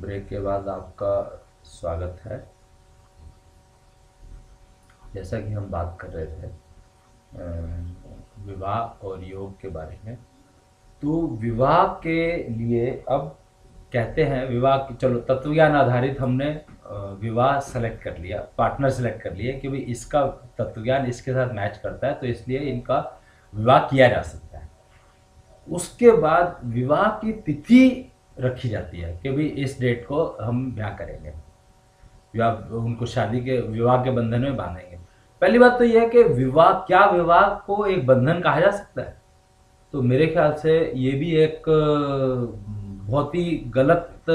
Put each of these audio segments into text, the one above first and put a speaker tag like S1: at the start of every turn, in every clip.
S1: Break के बाद आपका स्वागत है। जैसा कि हम बात कर रहे थे विवाह और योग के बारे में, तो विवाह के लिए अब कहते हैं चलो तत्वज्ञान आधारित हमने विवाह सेलेक्ट कर लिया, पार्टनर सेलेक्ट कर लिया कि भाई इसका तत्वज्ञान इसके साथ मैच करता है, तो इसलिए इनका विवाह किया जा सकता है। उसके बाद विवाह की तिथि रखी जाती है कि भाई इस डेट को हम ब्याह करेंगे, विवाह उनको शादी के विवाह के बंधन में बांधेंगे। पहली बात तो यह है कि विवाह को एक बंधन कहा जा सकता है? तो मेरे ख्याल से ये भी एक बहुत ही गलत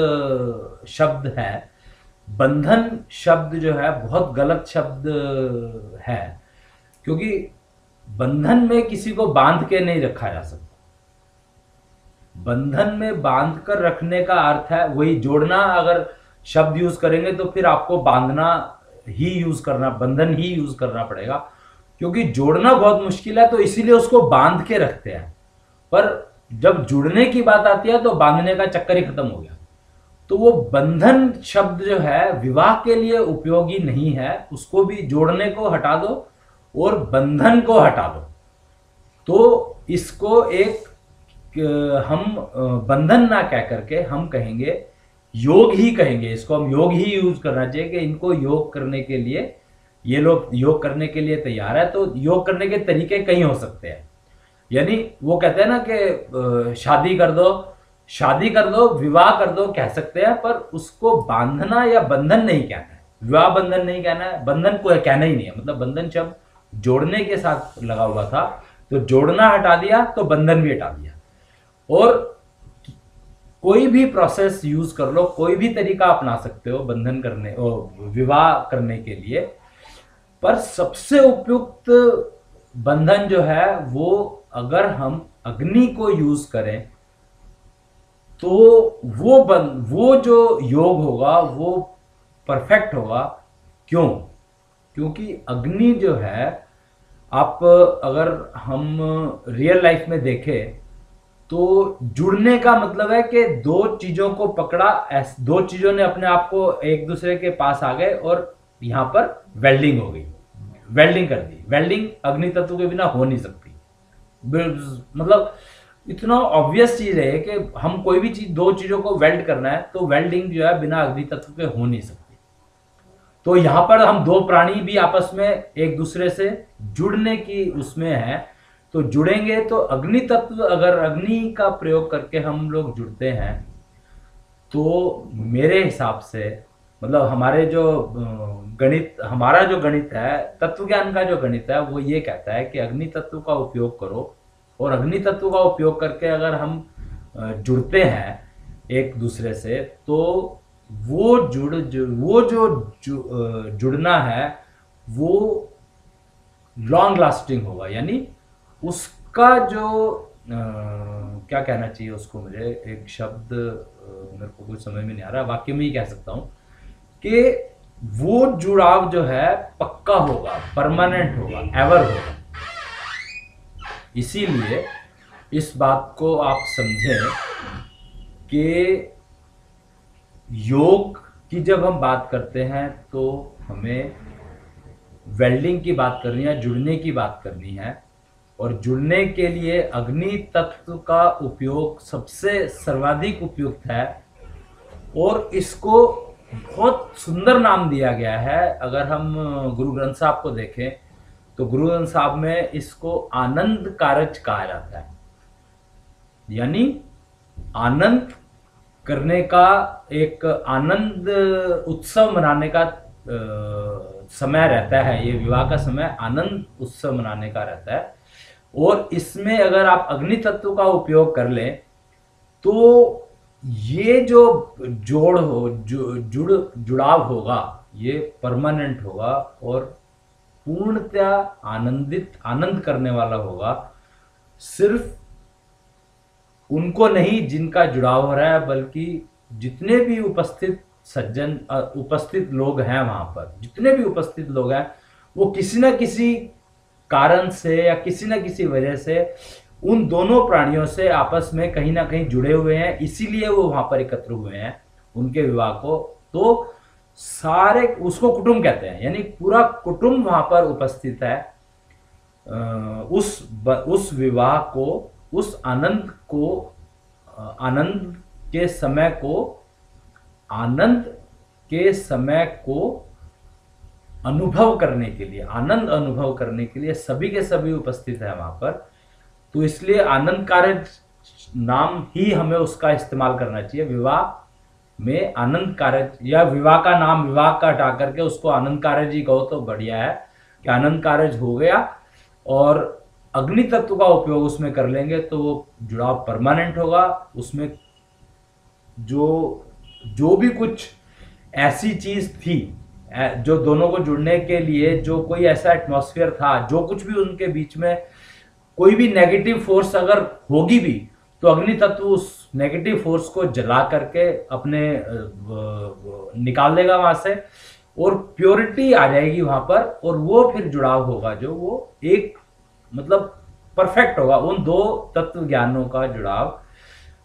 S1: शब्द है। बंधन शब्द जो है बहुत गलत शब्द है, क्योंकि बंधन में किसी को बांध के नहीं रखा जा सकता। बंधन में बांध कर रखने का अर्थ है वही जोड़ना। अगर शब्द यूज करेंगे तो फिर आपको बांधना ही यूज करना, बंधन ही यूज करना पड़ेगा, क्योंकि जोड़ना बहुत मुश्किल है, तो इसीलिए उसको बांध के रखते हैं। पर जब जुड़ने की बात आती है तो बांधने का चक्कर ही खत्म हो गया। तो वो बंधन शब्द जो है विवाह के लिए उपयोगी नहीं है, उसको भी जोड़ने को हटा दो और बंधन को हटा दो। तो इसको एक हम बंधन ना कह करके हम कहेंगे योग ही कहेंगे, इसको हम योग ही यूज करना चाहिए कि इनको योग करने के लिए, ये लोग योग करने के लिए तैयार है। तो योग करने के तरीके कई हो सकते हैं। यानी वो कहते हैं ना कि शादी कर दो, विवाह कर दो कह सकते हैं, पर उसको बांधना या बंधन नहीं कहना है। विवाह बंधन नहीं कहना है, बंधन को कहना ही नहीं है। मतलब बंधन शब्द जोड़ने के साथ लगा हुआ था, तो जोड़ना हटा दिया तो बंधन भी हटा दिया। और कोई भी प्रोसेस यूज कर लो, कोई भी तरीका अपना सकते हो बंधन करने और विवाह करने के लिए, पर सबसे उपयुक्त बंधन जो है वो अगर हम अग्नि को यूज करें तो वो जो योग होगा वो परफेक्ट होगा। क्यों? क्योंकि अग्नि जो है, आप अगर हम रियल लाइफ में देखें तो जुड़ने का मतलब है कि दो चीजों को पकड़ा, दो चीजों ने अपने आप को एक दूसरे के पास आ गए और यहां पर वेल्डिंग हो गई, वेल्डिंग कर दी। वेल्डिंग अग्नि तत्व के बिना हो नहीं सकती। मतलब इतना ऑब्वियस चीज है कि हम कोई भी चीज, दो चीजों को वेल्ड करना है तो वेल्डिंग जो है बिना अग्नि तत्व के हो नहीं सकती। तो यहां पर हम दो प्राणी भी आपस में एक दूसरे से जुड़ने की उसमें है, तो जुड़ेंगे तो अग्नि तत्व, अगर अग्नि का प्रयोग करके हम लोग जुड़ते हैं तो मेरे हिसाब से, मतलब हमारा जो गणित है, तत्वज्ञान का जो गणित है, वो ये कहता है कि अग्नि तत्व का उपयोग करो, और अग्नि तत्व का उपयोग करके अगर हम जुड़ते हैं एक दूसरे से, तो वो जुड़ना है वो लॉन्ग लास्टिंग होगा। यानी उसका जो क्या कहना चाहिए उसको, मुझे एक शब्द मेरे को कुछ समझ में नहीं आ रहा, वाक्य में ही कह सकता हूं कि वो जुड़ाव जो है पक्का होगा, परमानेंट होगा, एवर होगा। इसीलिए इस बात को आप समझें कि योग की जब हम बात करते हैं तो हमें वेल्डिंग की बात करनी है, जुड़ने की बात करनी है, और जुड़ने के लिए अग्नि तत्व का उपयोग सबसे सर्वाधिक उपयुक्त है। और इसको बहुत सुंदर नाम दिया गया है। अगर हम गुरु ग्रंथ साहब को देखें तो गुरु ग्रंथ साहब में इसको आनंद कारज कहा जाता है। यानी आनंद करने का, एक आनंद उत्सव मनाने का समय रहता है। ये विवाह का समय आनंद उत्सव मनाने का रहता है, और इसमें अगर आप अग्नि तत्व का उपयोग कर लें तो ये जो जुड़ाव होगा ये परमानेंट होगा और पूर्णतया आनंद करने वाला होगा। सिर्फ उनको नहीं जिनका जुड़ाव हो रहा है, बल्कि जितने भी उपस्थित लोग हैं, वहां पर जितने भी उपस्थित लोग हैं, वो किसी न किसी कारण से या किसी न किसी वजह से उन दोनों प्राणियों से आपस में कहीं ना कहीं जुड़े हुए हैं, इसीलिए वो वहां पर एकत्र हुए हैं। उनके विवाह को, तो सारे उसको कुटुंब कहते हैं, यानी पूरा कुटुंब वहां पर उपस्थित है। उस विवाह को, उस आनंद को, आनंद के समय को, आनंद के समय को अनुभव करने के लिए, आनंद अनुभव करने के लिए सभी के सभी उपस्थित है वहां पर। तो इसलिए आनंद कारज नाम ही हमें उसका इस्तेमाल करना चाहिए। विवाह में आनंद कारज, या विवाह का नाम विवाह का हटा करके उसको आनंद कारज ही कहो तो बढ़िया है कि आनंद कारज हो गया, और अग्नि तत्व का उपयोग उसमें कर लेंगे तो वो जुड़ाव परमानेंट होगा। उसमें जो भी कुछ ऐसी चीज थी जो दोनों को जुड़ने के लिए, जो कोई ऐसा एटमॉस्फेयर था, जो कुछ भी उनके बीच में कोई भी नेगेटिव फोर्स अगर होगी भी, तो अग्नि तत्व उस नेगेटिव फोर्स को जला करके अपने निकाल देगा वहां से, और प्योरिटी आ जाएगी वहां पर, और वो फिर जुड़ाव होगा जो वो एक मतलब परफेक्ट होगा। उन दो तत्व ज्ञानों का जुड़ाव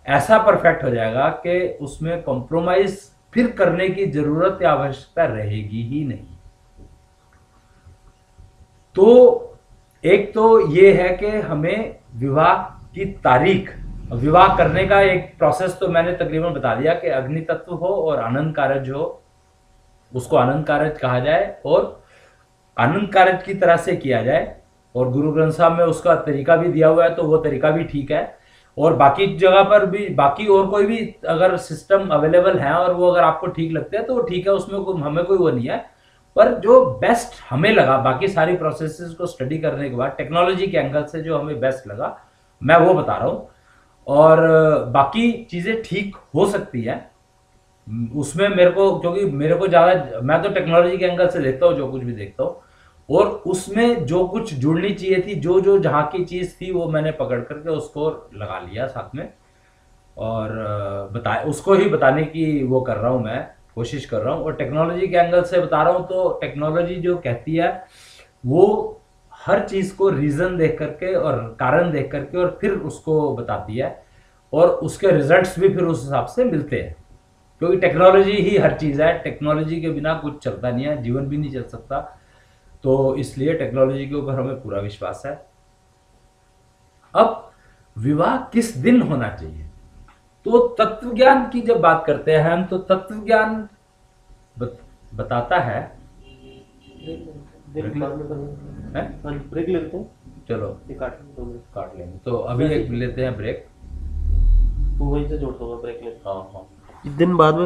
S1: ऐसा परफेक्ट हो जाएगा कि उसमें कॉम्प्रोमाइज फिर करने की जरूरत या आवश्यकता रहेगी ही नहीं। तो एक तो ये है कि हमें विवाह की तारीख, विवाह करने का एक प्रोसेस तो मैंने तकरीबन बता दिया कि अग्नि तत्व हो और आनंद कारज हो, उसको आनंद कारज कहा जाए और आनंद कारज की तरह से किया जाए। और गुरु ग्रंथ साहब में उसका तरीका भी दिया हुआ है, तो वो तरीका भी ठीक है। और बाकी जगह पर भी, बाकी और कोई भी अगर सिस्टम अवेलेबल है और वो अगर आपको ठीक लगते हैं तो वो ठीक है, उसमें हमें कोई वो नहीं है। पर जो बेस्ट हमें लगा, बाकी सारी प्रोसेसेस को स्टडी करने के बाद टेक्नोलॉजी के एंगल से जो हमें बेस्ट लगा, मैं वो बता रहा हूँ। और बाकी चीजें ठीक हो सकती है उसमें, मेरे को, क्योंकि मेरे को ज्यादा, मैं तो टेक्नोलॉजी के एंगल से देखता हूँ जो कुछ भी देखता हूँ, और उसमें जो कुछ जुड़नी चाहिए थी, जो जो जहाँ की चीज थी, वो मैंने पकड़ करके उसको लगा लिया साथ में, और उसको ही बताने की वो कर रहा हूँ, मैं कोशिश कर रहा हूँ। और टेक्नोलॉजी के एंगल से बता रहा हूँ तो टेक्नोलॉजी जो कहती है वो हर चीज को रीजन देख करके और कारण देख करके और फिर उसको बताती है, और उसके रिजल्ट्स भी फिर उस हिसाब से मिलते हैं, क्योंकि टेक्नोलॉजी ही हर चीज है। टेक्नोलॉजी के बिना कुछ चलता नहीं है, जीवन भी नहीं चल सकता। तो इसलिए टेक्नोलॉजी के ऊपर हमें पूरा विश्वास है। अब विवाह किस दिन होना चाहिए, तो तत्व ज्ञान की जब बात करते हैं हम, तो तत्व ज्ञान बताता है।
S2: ब्रेक लेते हैं,
S1: चलो काट लेंगे, तो अभी एक लेते हैं ब्रेक।
S2: तो वहीं से जोड़ दूंगा, ब्रेक लेते
S1: हाँ हाँ,
S2: दिन बाद में।